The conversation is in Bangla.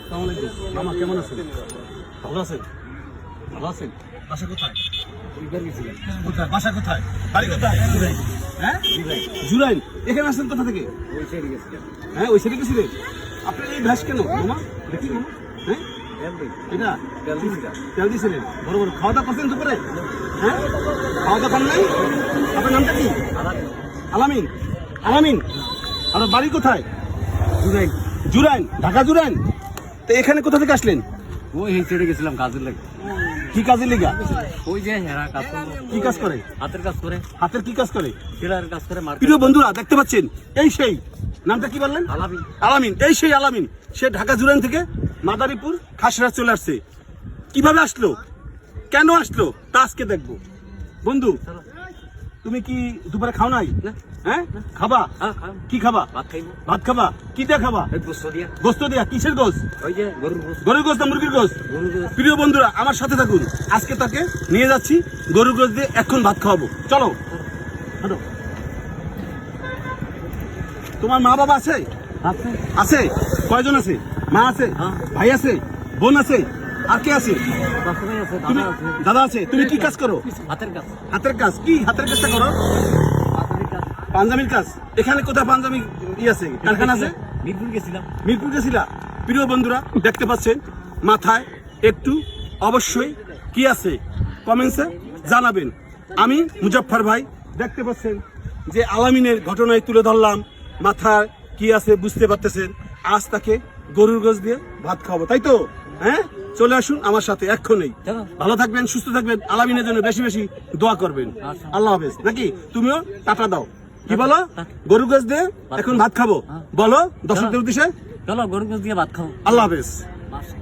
আসসালামু আলাইকুম। মামা কেমন আছেন? ভালো আছেন? ভালো আছেন? বাসা কোথায়? কোথায় বাসা কোথায়? বাড়ি কোথায়? হ্যাঁ জুরাইন। এখানে আসছেন কোথা থেকে? হ্যাঁ ওই সাইডে গেছিলেন। আপনার এই ভ্যাস কেন মামা? দেখি মামা। হ্যাঁ এটা তেল দিয়েছিলেন। বড় বড় খাওয়া দাওয়া করছেন দুপুরে? হ্যাঁ খাওয়া দাওয়া করেন নাই? আপনার নামটা কি? আলামিন। আলামিন আপনার বাড়ি কোথায়? জুরাইন। জুরাইন, ঢাকা জুরাইন। তো এখানে কোথা থেকে আসলেন? ওই হেঁচড়ে গেছিলাম কাজের লাগে। কি কাজে লেগা? ওই যে হেরা কাজ করে, কি কাজ করে? হাতের কাজ করে, হাতের কি কাজ করে? টেলারের কাজ করে। প্রিয় বন্ধুরা দেখতে পাচ্ছেন এই সেই নামটা কি বললেন? আলামিন। আলামিন। এই সেই আলামিন। সে ঢাকা জুরাইন থেকে মাদারীপুর খাসড়া চলে আসছে। কিভাবে আসলো, কেন আসলো তা আজকে দেখবো। বন্ধু তুমি কি দুপুরে খাও নাই? না। হ্যাঁ খাবা? হ্যাঁ, খাবো। কি খাবা? ভাত খাইবো। ভাত খাবা? কি দিয়ে খাবা? এই গোস্ত দিয়া। গোস্ত দিয়া? কিসের গোস্ত? ওই যে গরুর গোস্ত। গরুর গোস্ত না মুরগির গোস্ত? গরুর গোস্ত। প্রিয় বন্ধুরা আমার সাথে থাকুন। আজকে তাকে নিয়ে যাচ্ছি গরুর গোস্ত দিয়ে এখন ভাত খাওয়াবো। চলো হাঁটো। তোমার মা বাবা আছে? আছে। আছে? কয়জন আছে? মা আছে? হ্যাঁ। ভাই আছে? বোন আছে? আর কে আছে? বাসুমাই আছে, তুমি দাদা আছে। দাদা আছে? তুমি কি কাজ করো? হাতের কাজ। হাতের কাজ? কি হাতের কাজটা করো? হাতের কাজ। পাঞ্জাবির কাজ? এখানে কোথায় পাঞ্জাবি আছে কারখানা আছে? মিরপুর গেছিলাম। মিরপুর গেছিলা? প্রিয় বন্ধুরা দেখতে পাচ্ছেন মাথায় একটু অবশ্যই কি আছে কমেন্টসে জানাবেন। আমি মুজাফফর ভাই দেখতে পাচ্ছেন যে আলামিনের ঘটনায় তুলে ধরলাম। মাথায় কি আছে বুঝতে পারতেছেন। আজ তাকে গরুর গোশত দিয়ে ভাত খাওয়াবো, তাই তো? হ্যাঁ চলে আসুন আমার সাথে এক্ষুনি। চলো। ভালো থাকবেন, সুস্থ থাকবেন, আলামিনের জন্য বেশি বেশি দোয়া করবেন। আচ্ছা। আল্লাহ হাফেজ। নাকি তুমিও টাটা দাও। কি বলো? গরুর গোশত দিয়ে এখন ভাত খাবো বলো দর্শকদের উদ্দেশ্যে। চলো গরুর গোস্ত দিয়ে ভাত খাও। আল্লাহ হাফেজ। আচ্ছা।